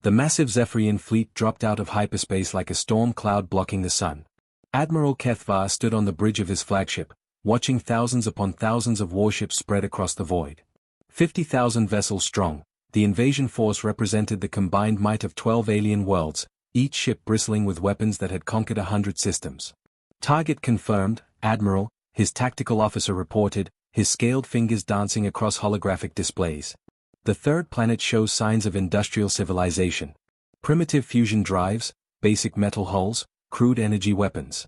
The massive Zephyrian fleet dropped out of hyperspace like a storm cloud blocking the sun. Admiral Kethvar stood on the bridge of his flagship, watching thousands upon thousands of warships spread across the void. 50,000 vessels strong, the invasion force represented the combined might of 12 alien worlds, each ship bristling with weapons that had conquered 100 systems. Target confirmed, Admiral, his tactical officer reported, his scaled fingers dancing across holographic displays. The third planet shows signs of industrial civilization. Primitive fusion drives, basic metal hulls, crude energy weapons.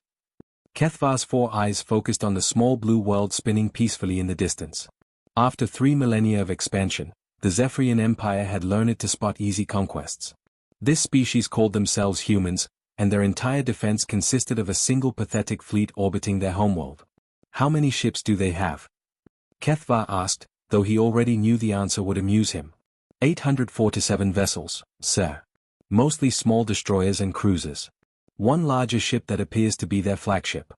Kethvar's 4 eyes focused on the small blue world spinning peacefully in the distance. After 3 millennia of expansion, the Zephyrian Empire had learned to spot easy conquests. This species called themselves humans, and their entire defense consisted of a single pathetic fleet orbiting their homeworld. How many ships do they have? Kethvar asked, though he already knew the answer would amuse him. 847 vessels, sir. Mostly small destroyers and cruisers. One larger ship that appears to be their flagship.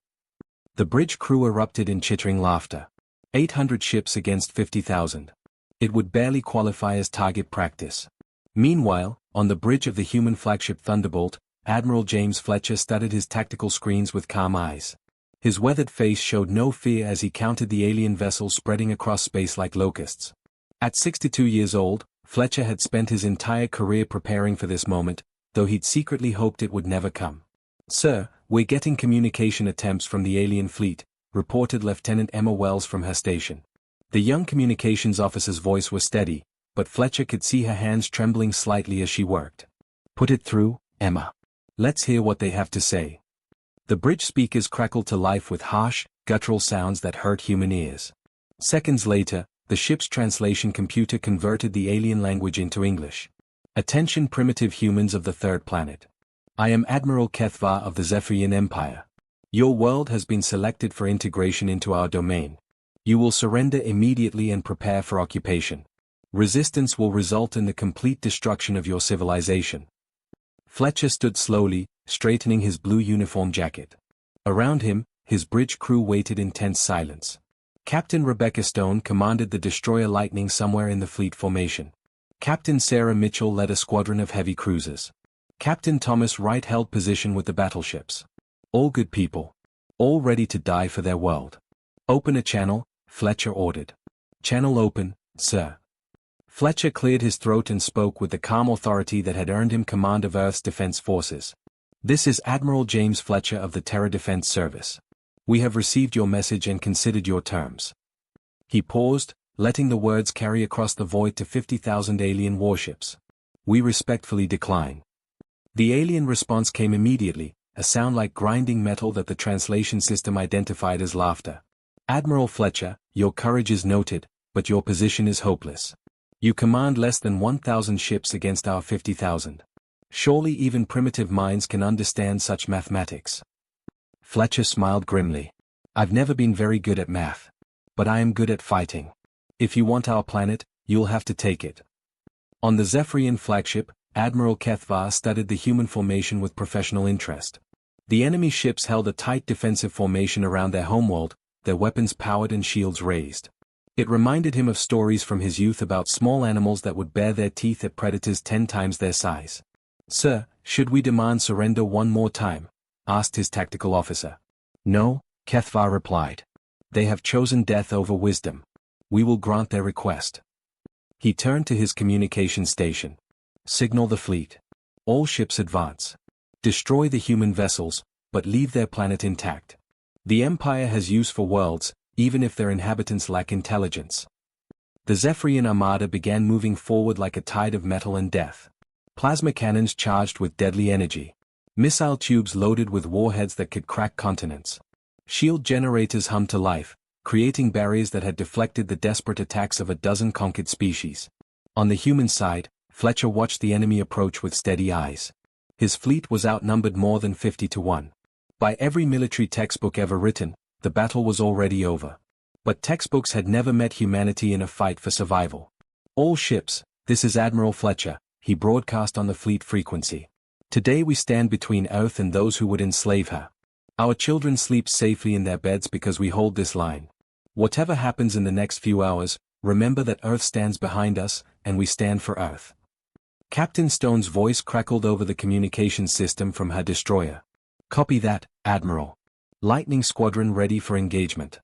The bridge crew erupted in chittering laughter. 800 ships against 50,000. It would barely qualify as target practice. Meanwhile, on the bridge of the human flagship Thunderbolt, Admiral James Fletcher studied his tactical screens with calm eyes. His weathered face showed no fear as he counted the alien vessels spreading across space like locusts. At 62 years old, Fletcher had spent his entire career preparing for this moment, though he'd secretly hoped it would never come. "Sir, we're getting communication attempts from the alien fleet," reported Lieutenant Emma Wells from her station. The young communications officer's voice was steady, but Fletcher could see her hands trembling slightly as she worked. "Put it through, Emma. Let's hear what they have to say." The bridge speakers crackled to life with harsh, guttural sounds that hurt human ears. Seconds later, the ship's translation computer converted the alien language into English. "Attention primitive humans of the third planet. I am Admiral Kethvar of the Zephyrian Empire. Your world has been selected for integration into our domain. You will surrender immediately and prepare for occupation. Resistance will result in the complete destruction of your civilization." Fletcher stood slowly, straightening his blue uniform jacket. Around him, his bridge crew waited in tense silence. Captain Rebecca Stone commanded the destroyer Lightning somewhere in the fleet formation. Captain Sarah Mitchell led a squadron of heavy cruisers. Captain Thomas Wright held position with the battleships. All good people. All ready to die for their world. "Open a channel," Fletcher ordered. "Channel open, sir." Fletcher cleared his throat and spoke with the calm authority that had earned him command of Earth's defense forces. "This is Admiral James Fletcher of the Terra Defense Service. We have received your message and considered your terms." He paused, letting the words carry across the void to 50,000 alien warships. "We respectfully decline." The alien response came immediately, a sound like grinding metal that the translation system identified as laughter. "Admiral Fletcher, your courage is noted, but your position is hopeless. You command less than 1,000 ships against our 50,000. Surely even primitive minds can understand such mathematics." Fletcher smiled grimly. "I've never been very good at math. But I am good at fighting. If you want our planet, you'll have to take it." On the Zephyrian flagship, Admiral Kethvar studied the human formation with professional interest. The enemy ships held a tight defensive formation around their homeworld, their weapons powered and shields raised. It reminded him of stories from his youth about small animals that would bare their teeth at predators 10 times their size. "Sir, should we demand surrender one more time?" asked his tactical officer. "No," Kethvar replied. "They have chosen death over wisdom. We will grant their request." He turned to his communication station. "Signal the fleet. All ships advance. Destroy the human vessels, but leave their planet intact. The Empire has use for worlds, even if their inhabitants lack intelligence." The Zephyrian Armada began moving forward like a tide of metal and death. Plasma cannons charged with deadly energy. Missile tubes loaded with warheads that could crack continents. Shield generators hummed to life, creating barriers that had deflected the desperate attacks of a dozen conquered species. On the human side, Fletcher watched the enemy approach with steady eyes. His fleet was outnumbered more than 50 to 1. By every military textbook ever written, the battle was already over. But textbooks had never met humanity in a fight for survival. "All ships, this is Admiral Fletcher," he broadcast on the fleet frequency. "Today we stand between Earth and those who would enslave her. Our children sleep safely in their beds because we hold this line. Whatever happens in the next few hours, remember that Earth stands behind us, and we stand for Earth." Captain Stone's voice crackled over the communications system from her destroyer. "Copy that, Admiral. Lightning Squadron ready for engagement."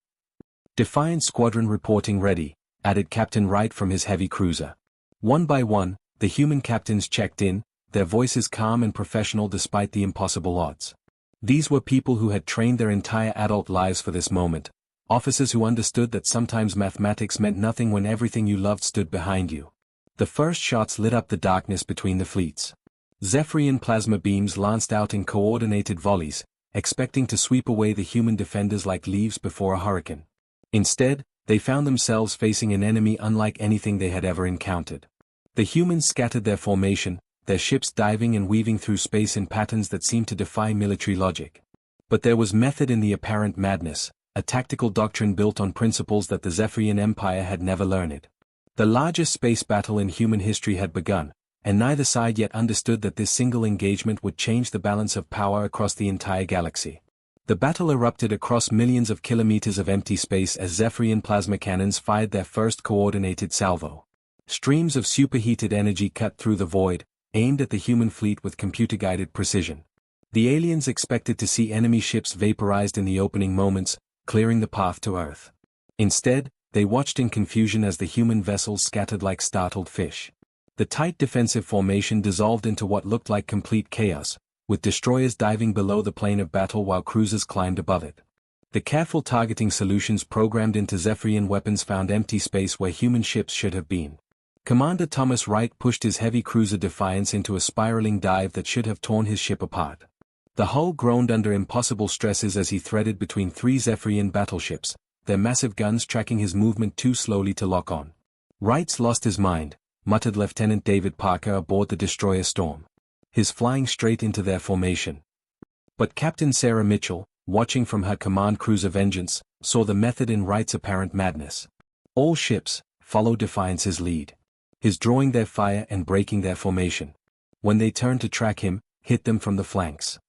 "Defiant Squadron reporting ready," added Captain Wright from his heavy cruiser. One by one, the human captains checked in, their voices calm and professional despite the impossible odds. These were people who had trained their entire adult lives for this moment, officers who understood that sometimes mathematics meant nothing when everything you loved stood behind you. The first shots lit up the darkness between the fleets. Zephyrian plasma beams lanced out in coordinated volleys, expecting to sweep away the human defenders like leaves before a hurricane. Instead, they found themselves facing an enemy unlike anything they had ever encountered. The humans scattered their formation, their ships diving and weaving through space in patterns that seemed to defy military logic. But there was method in the apparent madness, a tactical doctrine built on principles that the Zephyrian Empire had never learned. The largest space battle in human history had begun, and neither side yet understood that this single engagement would change the balance of power across the entire galaxy. The battle erupted across millions of kilometers of empty space as Zephyrian plasma cannons fired their first coordinated salvo. Streams of superheated energy cut through the void, aimed at the human fleet with computer-guided precision. The aliens expected to see enemy ships vaporized in the opening moments, clearing the path to Earth. Instead, they watched in confusion as the human vessels scattered like startled fish. The tight defensive formation dissolved into what looked like complete chaos, with destroyers diving below the plane of battle while cruisers climbed above it. The careful targeting solutions programmed into Zephyrian weapons found empty space where human ships should have been. Commander Thomas Wright pushed his heavy cruiser Defiance into a spiraling dive that should have torn his ship apart. The hull groaned under impossible stresses as he threaded between three Zephyrian battleships, their massive guns tracking his movement too slowly to lock on. "Wright's lost his mind," muttered Lieutenant David Parker aboard the destroyer Storm. "He's flying straight into their formation." But Captain Sarah Mitchell, watching from her command cruiser Vengeance, saw the method in Wright's apparent madness. All ships, follow Defiance's lead. He's drawing their fire and breaking their formation. When they turned to track him, hit them from the flanks.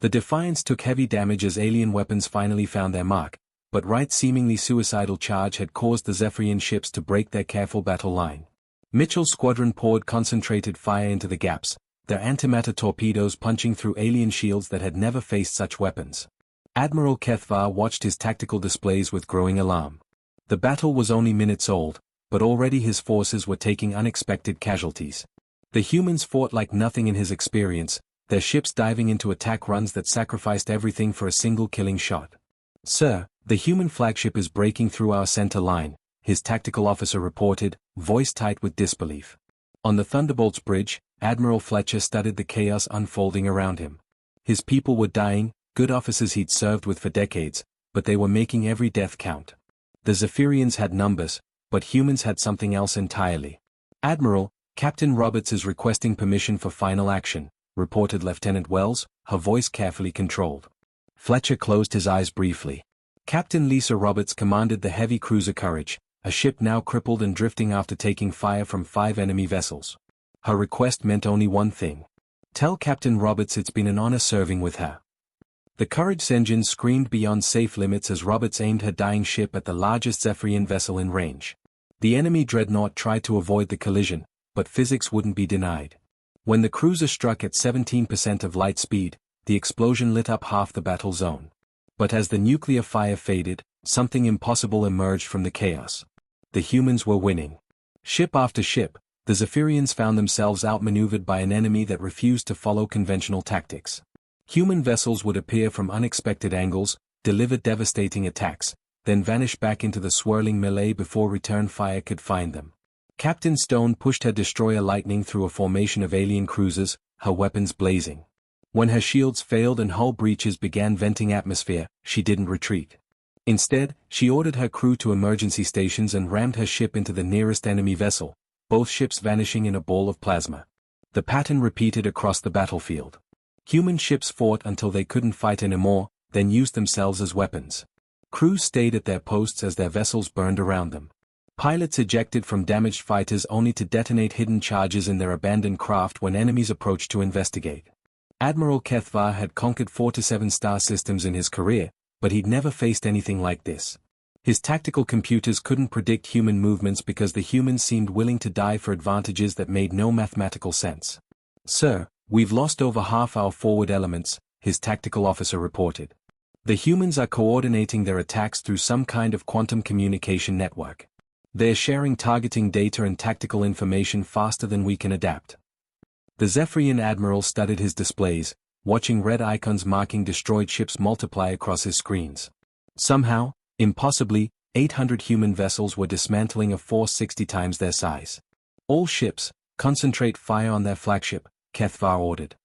The Defiance took heavy damage as alien weapons finally found their mark, but Wright's seemingly suicidal charge had caused the Zephyrian ships to break their careful battle line. Mitchell's squadron poured concentrated fire into the gaps, their antimatter torpedoes punching through alien shields that had never faced such weapons. Admiral Kethvar watched his tactical displays with growing alarm. The battle was only minutes old, but already his forces were taking unexpected casualties. The humans fought like nothing in his experience, their ships diving into attack runs that sacrificed everything for a single killing shot. "Sir, the human flagship is breaking through our center line," his tactical officer reported, voice tight with disbelief. On the Thunderbolt's bridge, Admiral Fletcher studied the chaos unfolding around him. His people were dying, good officers he'd served with for decades, but they were making every death count. The Zephyrians had numbers, but humans had something else entirely. "Admiral, Captain Roberts is requesting permission for final action," reported Lieutenant Wells, her voice carefully controlled. Fletcher closed his eyes briefly. Captain Lisa Roberts commanded the heavy cruiser Courage, a ship now crippled and drifting after taking fire from 5 enemy vessels. Her request meant only one thing. "Tell Captain Roberts it's been an honor serving with her." The Courage's engine screamed beyond safe limits as Roberts aimed her dying ship at the largest Zephyrian vessel in range. The enemy dreadnought tried to avoid the collision, but physics wouldn't be denied. When the cruiser struck at 17% of light speed, the explosion lit up half the battle zone. But as the nuclear fire faded, something impossible emerged from the chaos. The humans were winning. Ship after ship, the Zephyrians found themselves outmaneuvered by an enemy that refused to follow conventional tactics. Human vessels would appear from unexpected angles, deliver devastating attacks, then vanish back into the swirling melee before return fire could find them. Captain Stone pushed her destroyer Lightning through a formation of alien cruisers, her weapons blazing. When her shields failed and hull breaches began venting atmosphere, she didn't retreat. Instead, she ordered her crew to emergency stations and rammed her ship into the nearest enemy vessel, both ships vanishing in a ball of plasma. The pattern repeated across the battlefield. Human ships fought until they couldn't fight anymore, then used themselves as weapons. Crews stayed at their posts as their vessels burned around them. Pilots ejected from damaged fighters only to detonate hidden charges in their abandoned craft when enemies approached to investigate. Admiral Kethvar had conquered 4 to 7 star systems in his career, but he'd never faced anything like this. His tactical computers couldn't predict human movements because the humans seemed willing to die for advantages that made no mathematical sense. "Sir, we've lost over half our forward elements," his tactical officer reported. "The humans are coordinating their attacks through some kind of quantum communication network. They're sharing targeting data and tactical information faster than we can adapt." The Zephyrian admiral studied his displays, watching red icons marking destroyed ships multiply across his screens. Somehow, impossibly, 800 human vessels were dismantling a force 60 times their size. "All ships, concentrate fire on their flagship," Kethvar ordered.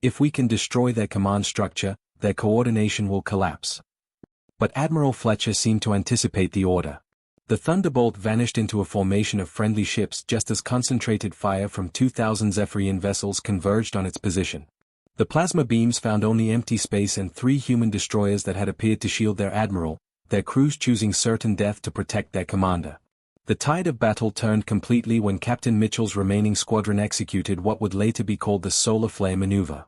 "If we can destroy their command structure, their coordination will collapse." But Admiral Fletcher seemed to anticipate the order. The Thunderbolt vanished into a formation of friendly ships just as concentrated fire from 2,000 Zephyrian vessels converged on its position. The plasma beams found only empty space and 3 human destroyers that had appeared to shield their admiral, their crews choosing certain death to protect their commander. The tide of battle turned completely when Captain Mitchell's remaining squadron executed what would later be called the solar flare maneuver.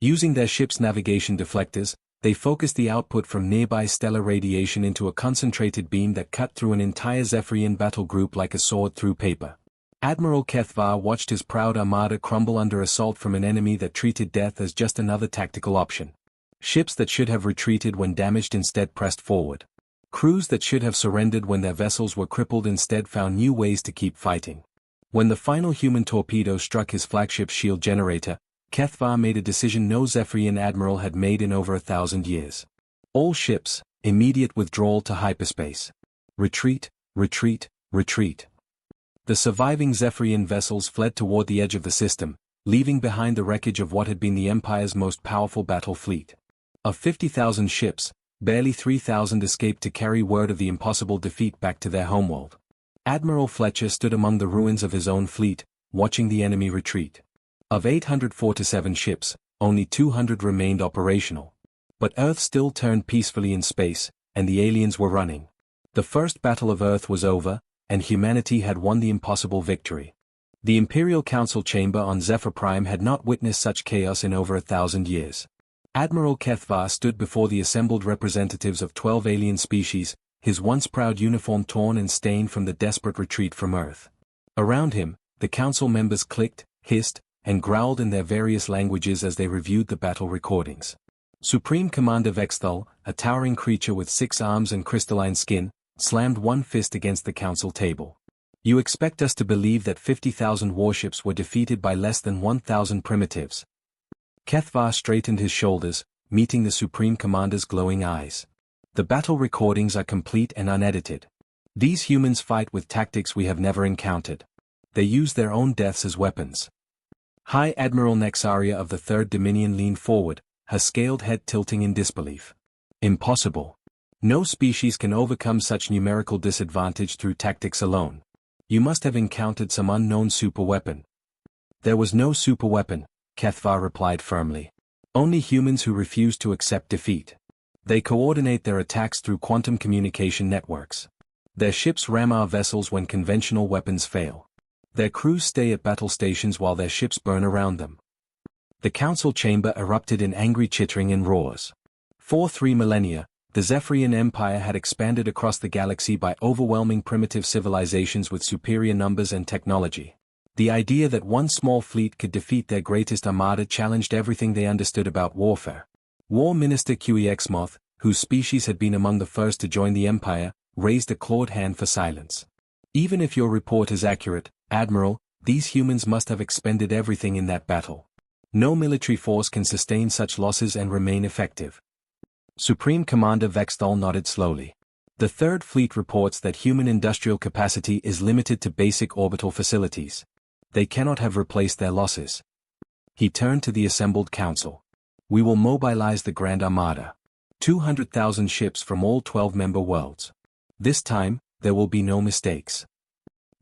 Using their ship's navigation deflectors, they focused the output from nearby stellar radiation into a concentrated beam that cut through an entire Zephyrian battle group like a sword through paper. Admiral Kethvar watched his proud armada crumble under assault from an enemy that treated death as just another tactical option. Ships that should have retreated when damaged instead pressed forward. Crews that should have surrendered when their vessels were crippled instead found new ways to keep fighting. When the final human torpedo struck his flagship's shield generator, Kethvar made a decision no Zephyrian admiral had made in over 1,000 years. "All ships, immediate withdrawal to hyperspace. Retreat, retreat, retreat." The surviving Zephyrian vessels fled toward the edge of the system, leaving behind the wreckage of what had been the Empire's most powerful battle fleet. Of 50,000 ships, barely 3,000 escaped to carry word of the impossible defeat back to their homeworld. Admiral Fletcher stood among the ruins of his own fleet, watching the enemy retreat. Of 847 ships, only 200 remained operational. But Earth still turned peacefully in space, and the aliens were running. The first battle of Earth was over, and humanity had won the impossible victory. The Imperial Council chamber on Zephyr Prime had not witnessed such chaos in over 1,000 years. Admiral Kethvar stood before the assembled representatives of 12 alien species, his once proud uniform torn and stained from the desperate retreat from Earth. Around him, the council members clicked, hissed, and growled in their various languages as they reviewed the battle recordings. Supreme Commander Vexthal, a towering creature with 6 arms and crystalline skin, slammed one fist against the council table. "You expect us to believe that 50,000 warships were defeated by less than 1,000 primitives?" Kethvar straightened his shoulders, meeting the Supreme Commander's glowing eyes. "The battle recordings are complete and unedited. These humans fight with tactics we have never encountered. They use their own deaths as weapons." High Admiral Nexaria of the Third Dominion leaned forward, her scaled head tilting in disbelief. "Impossible. No species can overcome such numerical disadvantage through tactics alone. You must have encountered some unknown superweapon." "There was no superweapon," Kethvar replied firmly. "Only humans who refuse to accept defeat. They coordinate their attacks through quantum communication networks. Their ships ram our vessels when conventional weapons fail. Their crews stay at battle stations while their ships burn around them." The council chamber erupted in angry chittering and roars. For 3 millennia, the Zephyrian Empire had expanded across the galaxy by overwhelming primitive civilizations with superior numbers and technology. The idea that one small fleet could defeat their greatest armada challenged everything they understood about warfare. War Minister Qexmoth, whose species had been among the first to join the Empire, raised a clawed hand for silence. "Even if your report is accurate, Admiral, these humans must have expended everything in that battle. No military force can sustain such losses and remain effective." Supreme Commander Vexthal nodded slowly. "The Third Fleet reports that human industrial capacity is limited to basic orbital facilities. They cannot have replaced their losses." He turned to the assembled council. "We will mobilize the Grand Armada. 200,000 ships from all 12 member worlds. This time, there will be no mistakes."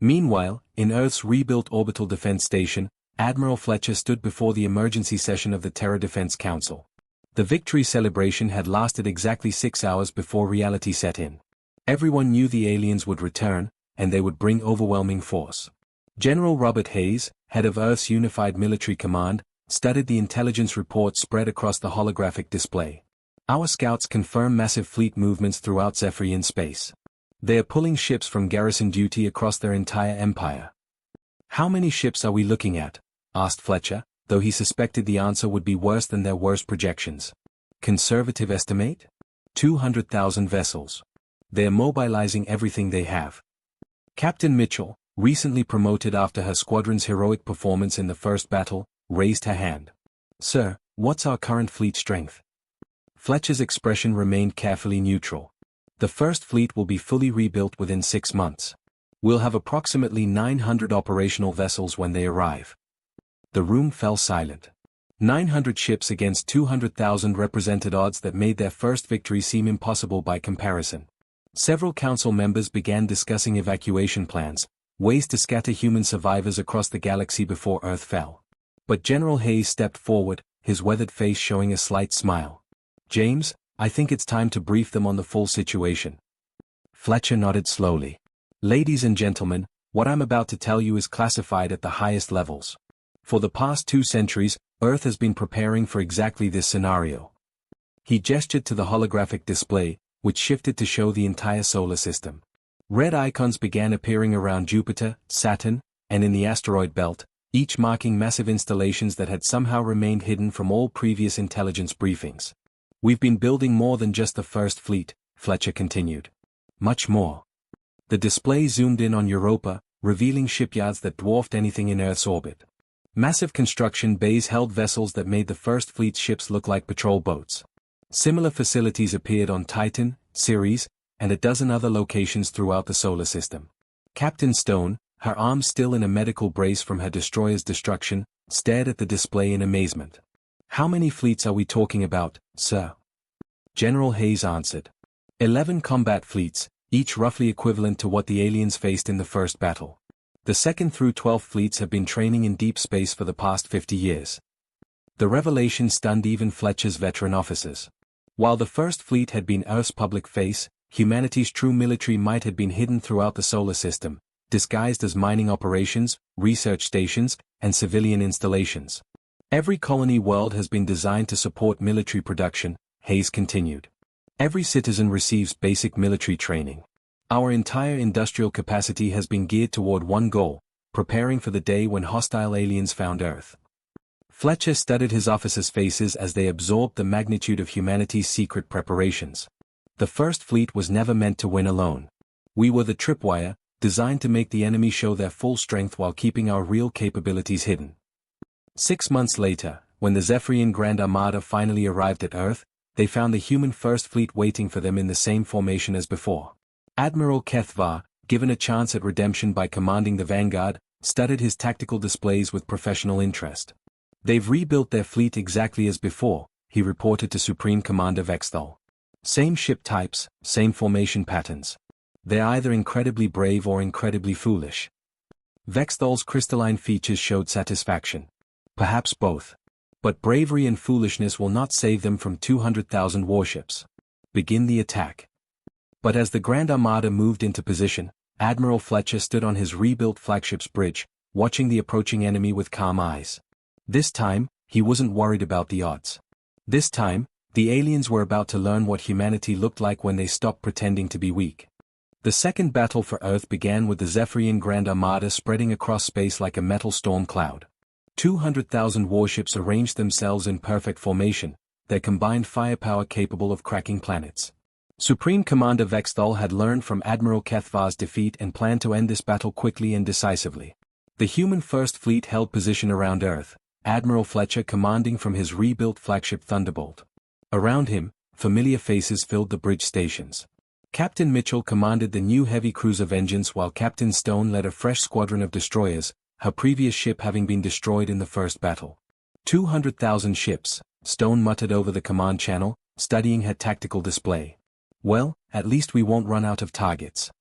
Meanwhile, in Earth's rebuilt orbital defense station, Admiral Fletcher stood before the emergency session of the Terra Defense Council. The victory celebration had lasted exactly 6 hours before reality set in. Everyone knew the aliens would return, and they would bring overwhelming force. General Robert Hayes, head of Earth's Unified Military Command, studied the intelligence reports spread across the holographic display. "Our scouts confirm massive fleet movements throughout Zephyrian space. They are pulling ships from garrison duty across their entire empire. How many ships are we looking at? Asked Fletcher, though he suspected the answer would be worse than their worst projections. Conservative estimate? 200,000 vessels. They are mobilizing everything they have. Captain Mitchell, recently promoted after her squadron's heroic performance in the first battle, raised her hand. Sir, what's our current fleet strength? Fletcher's expression remained carefully neutral. The first fleet will be fully rebuilt within 6 months. We'll have approximately 900 operational vessels when they arrive. The room fell silent. 900 ships against 200,000 represented odds that made their first victory seem impossible by comparison. Several council members began discussing evacuation plans, ways to scatter human survivors across the galaxy before Earth fell. But General Hayes stepped forward, his weathered face showing a slight smile. James, I think it's time to brief them on the full situation. Fletcher nodded slowly. Ladies and gentlemen, what I'm about to tell you is classified at the highest levels. For the past 2 centuries, Earth has been preparing for exactly this scenario. He gestured to the holographic display, which shifted to show the entire solar system. Red icons began appearing around Jupiter, Saturn, and in the asteroid belt, each marking massive installations that had somehow remained hidden from all previous intelligence briefings. We've been building more than just the first fleet, Fletcher continued. Much more. The display zoomed in on Europa, revealing shipyards that dwarfed anything in Earth's orbit. Massive construction bays held vessels that made the first fleet's ships look like patrol boats. Similar facilities appeared on Titan, Ceres, and a dozen other locations throughout the solar system. Captain Stone, her arms still in a medical brace from her destroyer's destruction, stared at the display in amazement. How many fleets are we talking about, sir? General Hayes answered. 11 combat fleets, each roughly equivalent to what the aliens faced in the first battle. The 2nd through 12th fleets have been training in deep space for the past 50 years. The revelation stunned even Fletcher's veteran officers. While the first fleet had been Earth's public face, humanity's true military might had been hidden throughout the solar system, disguised as mining operations, research stations, and civilian installations. Every colony world has been designed to support military production, Hayes continued. Every citizen receives basic military training. Our entire industrial capacity has been geared toward one goal, preparing for the day when hostile aliens found Earth. Fletcher studied his officers' faces as they absorbed the magnitude of humanity's secret preparations. The first fleet was never meant to win alone. We were the tripwire, designed to make the enemy show their full strength while keeping our real capabilities hidden. 6 months later, when the Zephyrian Grand Armada finally arrived at Earth, they found the human First Fleet waiting for them in the same formation as before. Admiral Kethvar, given a chance at redemption by commanding the Vanguard, studied his tactical displays with professional interest. They've rebuilt their fleet exactly as before, he reported to Supreme Commander Vexthal. Same ship types, same formation patterns. They're either incredibly brave or incredibly foolish. Vexthal's crystalline features showed satisfaction. Perhaps both. But bravery and foolishness will not save them from 200,000 warships. Begin the attack. But as the Grand Armada moved into position, Admiral Fletcher stood on his rebuilt flagship's bridge, watching the approaching enemy with calm eyes. This time, he wasn't worried about the odds. This time, the aliens were about to learn what humanity looked like when they stopped pretending to be weak. The second battle for Earth began with the Zephyrian Grand Armada spreading across space like a metal storm cloud. 200,000 warships arranged themselves in perfect formation, their combined firepower capable of cracking planets. Supreme Commander Vexthal had learned from Admiral Kethvar's defeat and planned to end this battle quickly and decisively. The human First Fleet held position around Earth, Admiral Fletcher commanding from his rebuilt flagship Thunderbolt. Around him, familiar faces filled the bridge stations. Captain Mitchell commanded the new heavy cruiser Vengeance while Captain Stone led a fresh squadron of destroyers, her previous ship having been destroyed in the first battle. 200,000 ships, Stone muttered over the command channel, studying her tactical display. Well, at least we won't run out of targets.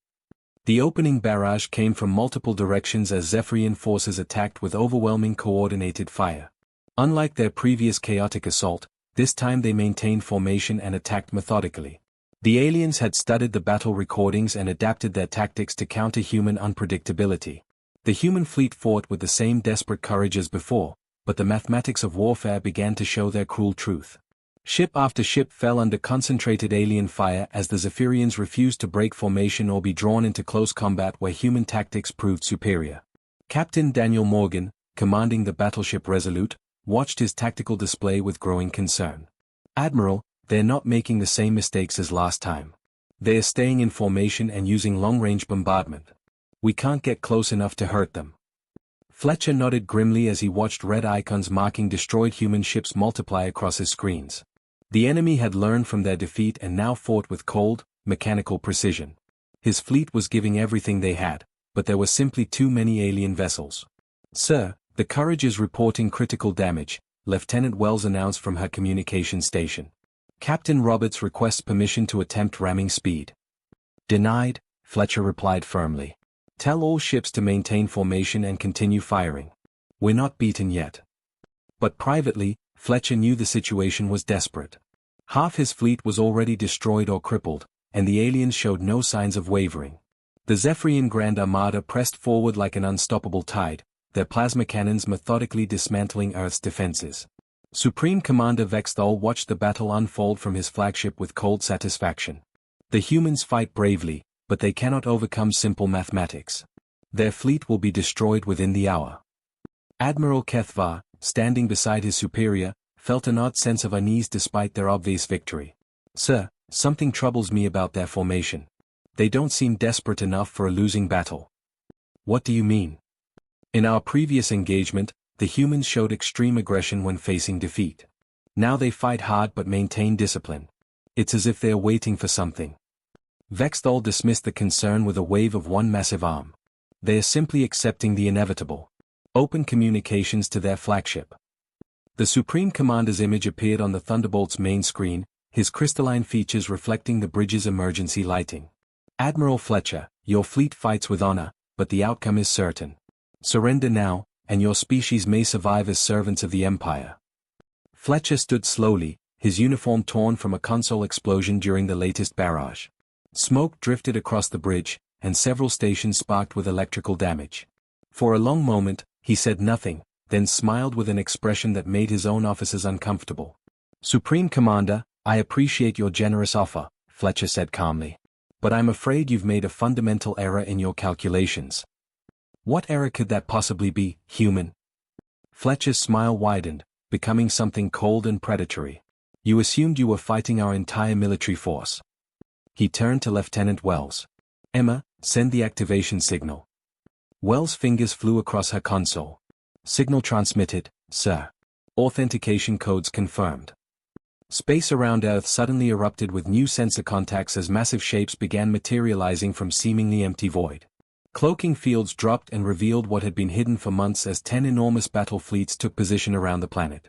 The opening barrage came from multiple directions as Zephyrian forces attacked with overwhelming coordinated fire. Unlike their previous chaotic assault, this time they maintained formation and attacked methodically. The aliens had studied the battle recordings and adapted their tactics to counter human unpredictability. The human fleet fought with the same desperate courage as before, but the mathematics of warfare began to show their cruel truth. Ship after ship fell under concentrated alien fire as the Zephyrians refused to break formation or be drawn into close combat where human tactics proved superior. Captain Daniel Morgan, commanding the battleship Resolute, watched his tactical display with growing concern. "Admiral, they're not making the same mistakes as last time. They're staying in formation and using long-range bombardment. We can't get close enough to hurt them." Fletcher nodded grimly as he watched red icons marking destroyed human ships multiply across his screens. The enemy had learned from their defeat and now fought with cold, mechanical precision. His fleet was giving everything they had, but there were simply too many alien vessels. "Sir, the Courage is reporting critical damage," Lieutenant Wells announced from her communication station. "Captain Roberts requests permission to attempt ramming speed." "Denied," Fletcher replied firmly. "Tell all ships to maintain formation and continue firing. We're not beaten yet." But privately, Fletcher knew the situation was desperate. Half his fleet was already destroyed or crippled, and the aliens showed no signs of wavering. The Zephyrian Grand Armada pressed forward like an unstoppable tide, their plasma cannons methodically dismantling Earth's defenses. Supreme Commander Vexthal watched the battle unfold from his flagship with cold satisfaction. The humans fight bravely, but they cannot overcome simple mathematics. Their fleet will be destroyed within the hour. Admiral Kethvar, standing beside his superior, felt an odd sense of unease despite their obvious victory. "Sir, something troubles me about their formation. They don't seem desperate enough for a losing battle." "What do you mean?" "In our previous engagement, the humans showed extreme aggression when facing defeat. Now they fight hard but maintain discipline. It's as if they are waiting for something." Vexthal dismissed the concern with a wave of one massive arm. "They are simply accepting the inevitable. Open communications to their flagship." The Supreme Commander's image appeared on the Thunderbolt's main screen, his crystalline features reflecting the bridge's emergency lighting. "Admiral Fletcher, your fleet fights with honor, but the outcome is certain. Surrender now, and your species may survive as servants of the Empire." Fletcher stood slowly, his uniform torn from a console explosion during the latest barrage. Smoke drifted across the bridge, and several stations sparked with electrical damage. For a long moment, he said nothing, then smiled with an expression that made his own officers uncomfortable. "Supreme Commander, I appreciate your generous offer," Fletcher said calmly. "But I'm afraid you've made a fundamental error in your calculations." "What error could that possibly be, human?" Fletcher's smile widened, becoming something cold and predatory. "You assumed you were fighting our entire military force." He turned to Lieutenant Wells. "Emma, send the activation signal." Wells' fingers flew across her console. "Signal transmitted, sir. Authentication codes confirmed." Space around Earth suddenly erupted with new sensor contacts as massive shapes began materializing from seemingly empty void. Cloaking fields dropped and revealed what had been hidden for months as 10 enormous battle fleets took position around the planet.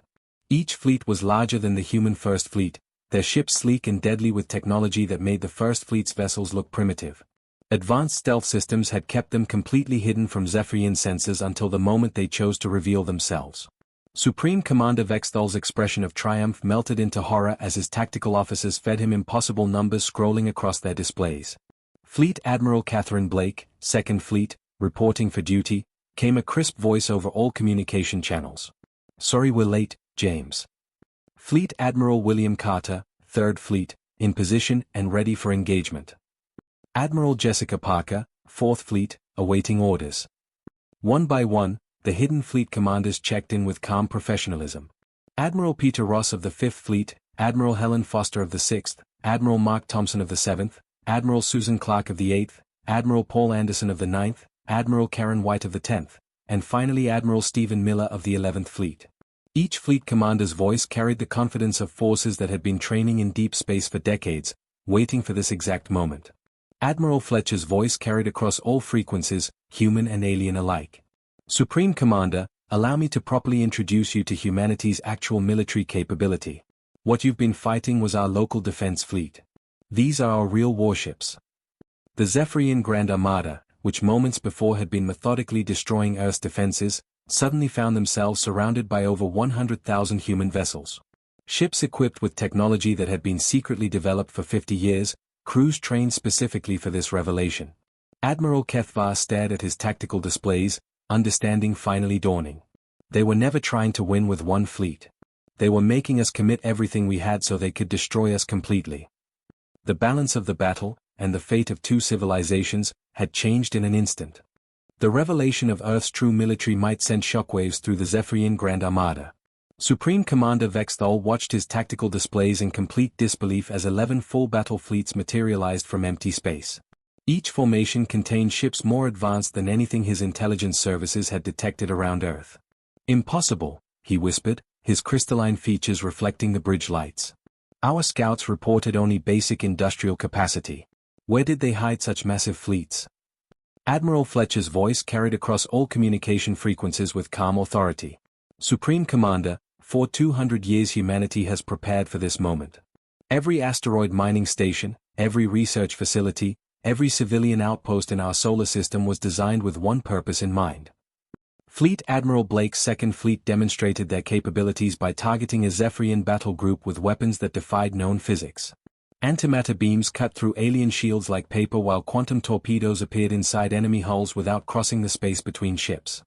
Each fleet was larger than the human First Fleet, their ships sleek and deadly with technology that made the First Fleet's vessels look primitive. Advanced stealth systems had kept them completely hidden from Zephyrian sensors until the moment they chose to reveal themselves. Supreme Commander Vexthal's expression of triumph melted into horror as his tactical officers fed him impossible numbers scrolling across their displays. "Fleet Admiral Catherine Blake, 2nd Fleet, reporting for duty," came a crisp voice over all communication channels. "Sorry we're late, James." "Fleet Admiral William Carter, 3rd Fleet, in position and ready for engagement." "Admiral Jessica Parker, 4th Fleet, awaiting orders." One by one, the hidden fleet commanders checked in with calm professionalism. Admiral Peter Ross of the 5th Fleet, Admiral Helen Foster of the 6th, Admiral Mark Thompson of the 7th, Admiral Susan Clark of the 8th, Admiral Paul Anderson of the 9th, Admiral Karen White of the 10th, and finally Admiral Stephen Miller of the 11th Fleet. Each fleet commander's voice carried the confidence of forces that had been training in deep space for decades, waiting for this exact moment. Admiral Fletcher's voice carried across all frequencies, human and alien alike. "Supreme Commander, allow me to properly introduce you to humanity's actual military capability. What you've been fighting was our local defense fleet. These are our real warships." The Zephyrian Grand Armada, which moments before had been methodically destroying Earth's defenses, suddenly found themselves surrounded by over 100,000 human vessels. Ships equipped with technology that had been secretly developed for 50 years, crews trained specifically for this revelation. Admiral Kethvar stared at his tactical displays, understanding finally dawning. They were never trying to win with one fleet. They were making us commit everything we had so they could destroy us completely. The balance of the battle, and the fate of two civilizations, had changed in an instant. The revelation of Earth's true military might send shockwaves through the Zephyrian Grand Armada. Supreme Commander Vexthal watched his tactical displays in complete disbelief as 11 full battle fleets materialized from empty space. Each formation contained ships more advanced than anything his intelligence services had detected around Earth. "Impossible," he whispered, his crystalline features reflecting the bridge lights. "Our scouts reported only basic industrial capacity. Where did they hide such massive fleets?" Admiral Fletcher's voice carried across all communication frequencies with calm authority. "Supreme Commander, for 200 years humanity has prepared for this moment. Every asteroid mining station, every research facility, every civilian outpost in our solar system was designed with one purpose in mind." Fleet Admiral Blake's Second Fleet demonstrated their capabilities by targeting a Zephyrian battle group with weapons that defied known physics. Antimatter beams cut through alien shields like paper while quantum torpedoes appeared inside enemy hulls without crossing the space between ships.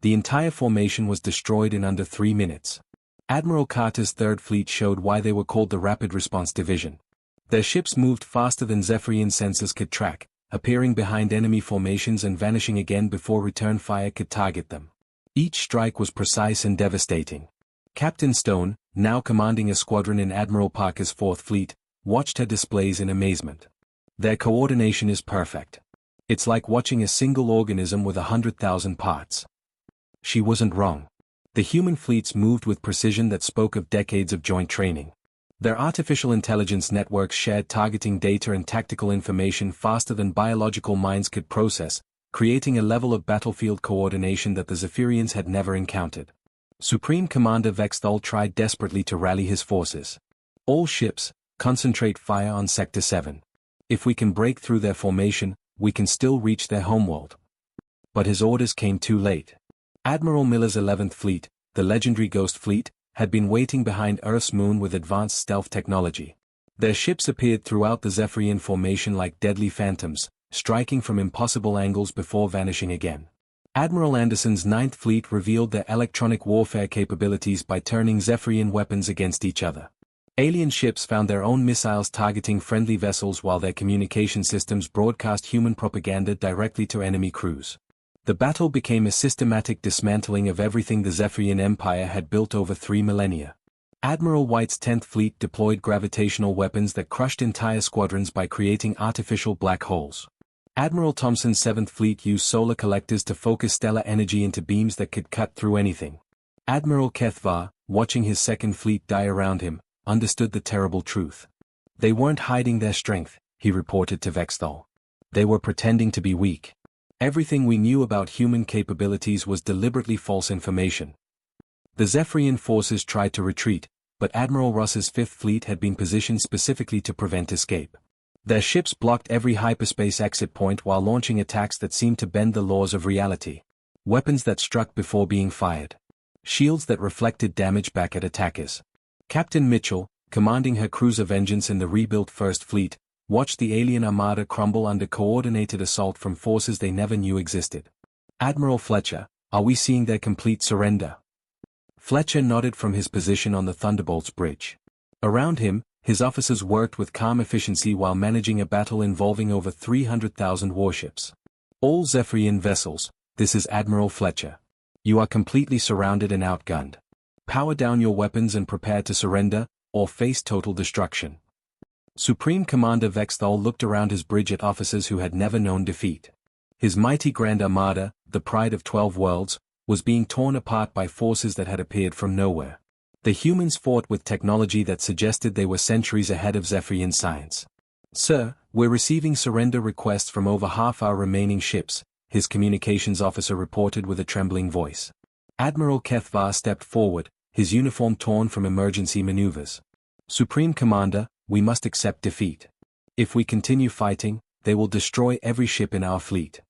The entire formation was destroyed in under 3 minutes. Admiral Carter's Third Fleet showed why they were called the Rapid Response Division. Their ships moved faster than Zephyrian sensors could track, appearing behind enemy formations and vanishing again before return fire could target them. Each strike was precise and devastating. Captain Stone, now commanding a squadron in Admiral Parker's Fourth Fleet, watched her displays in amazement. "Their coordination is perfect. It's like watching a single organism with 100,000 parts." She wasn't wrong. The human fleets moved with precision that spoke of decades of joint training. Their artificial intelligence networks shared targeting data and tactical information faster than biological minds could process, creating a level of battlefield coordination that the Zephyrians had never encountered. Supreme Commander Vexthal tried desperately to rally his forces. "All ships, concentrate fire on Sector 7. If we can break through their formation, we can still reach their homeworld." But his orders came too late. Admiral Miller's 11th Fleet, the legendary Ghost Fleet, had been waiting behind Earth's moon with advanced stealth technology. Their ships appeared throughout the Zephyrian formation like deadly phantoms, striking from impossible angles before vanishing again. Admiral Anderson's 9th Fleet revealed their electronic warfare capabilities by turning Zephyrian weapons against each other. Alien ships found their own missiles targeting friendly vessels while their communication systems broadcast human propaganda directly to enemy crews. The battle became a systematic dismantling of everything the Zephyrian Empire had built over 3 millennia. Admiral White's 10th Fleet deployed gravitational weapons that crushed entire squadrons by creating artificial black holes. Admiral Thompson's 7th Fleet used solar collectors to focus stellar energy into beams that could cut through anything. Admiral Kethvar, watching his 2nd Fleet die around him, understood the terrible truth. "They weren't hiding their strength," he reported to Vexthal. "They were pretending to be weak. Everything we knew about human capabilities was deliberately false information." The Zephyrian forces tried to retreat, but Admiral Ross's 5th Fleet had been positioned specifically to prevent escape. Their ships blocked every hyperspace exit point while launching attacks that seemed to bend the laws of reality. Weapons that struck before being fired. Shields that reflected damage back at attackers. Captain Mitchell, commanding her cruiser Vengeance in the rebuilt First Fleet, watched the alien armada crumble under coordinated assault from forces they never knew existed. "Admiral Fletcher, are we seeing their complete surrender?" Fletcher nodded from his position on the Thunderbolt's bridge. Around him, his officers worked with calm efficiency while managing a battle involving over 300,000 warships. "All Zephyrian vessels, this is Admiral Fletcher. You are completely surrounded and outgunned. Power down your weapons and prepare to surrender, or face total destruction." Supreme Commander Vexthal looked around his bridge at officers who had never known defeat. His mighty Grand Armada, the pride of 12 worlds, was being torn apart by forces that had appeared from nowhere. The humans fought with technology that suggested they were centuries ahead of Zephyrian science. "Sir, we're receiving surrender requests from over half our remaining ships," his communications officer reported with a trembling voice. Admiral Kethvar stepped forward, his uniform torn from emergency maneuvers. "Supreme Commander, we must accept defeat. If we continue fighting, they will destroy every ship in our fleet."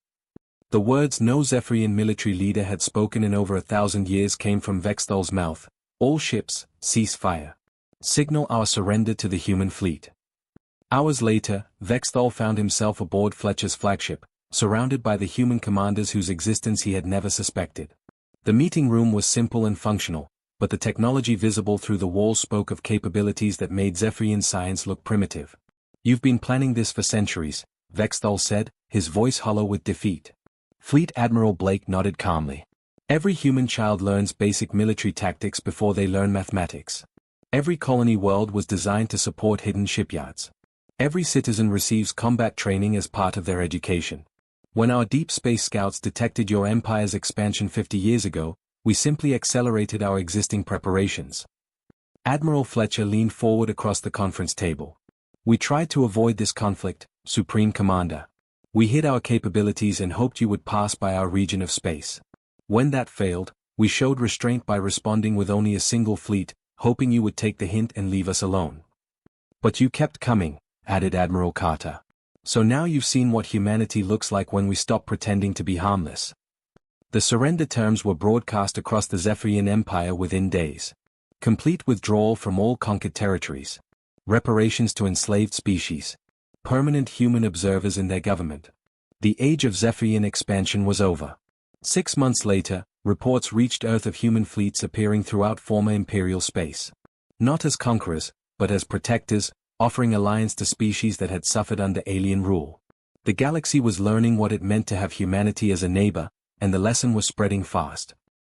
The words no Zephyrian military leader had spoken in over 1,000 years came from Vexthal's mouth. "All ships, cease fire. Signal our surrender to the human fleet." Hours later, Vexthal found himself aboard Fletcher's flagship, surrounded by the human commanders whose existence he had never suspected. The meeting room was simple and functional, but the technology visible through the walls spoke of capabilities that made Zephyrian science look primitive. "You've been planning this for centuries," Vexthal said, his voice hollow with defeat. Fleet Admiral Blake nodded calmly. "Every human child learns basic military tactics before they learn mathematics. Every colony world was designed to support hidden shipyards. Every citizen receives combat training as part of their education. When our deep space scouts detected your empire's expansion 50 years ago, we simply accelerated our existing preparations." Admiral Fletcher leaned forward across the conference table. "We tried to avoid this conflict, Supreme Commander. We hid our capabilities and hoped you would pass by our region of space. When that failed, we showed restraint by responding with only a single fleet, hoping you would take the hint and leave us alone. But you kept coming," added Admiral Carter. "So now you've seen what humanity looks like when we stop pretending to be harmless." The surrender terms were broadcast across the Zephyrian Empire within days. Complete withdrawal from all conquered territories. Reparations to enslaved species. Permanent human observers in their government. The age of Zephyrian expansion was over. 6 months later, reports reached Earth of human fleets appearing throughout former Imperial space. Not as conquerors, but as protectors, offering alliance to species that had suffered under alien rule. The galaxy was learning what it meant to have humanity as a neighbor, and the lesson was spreading fast.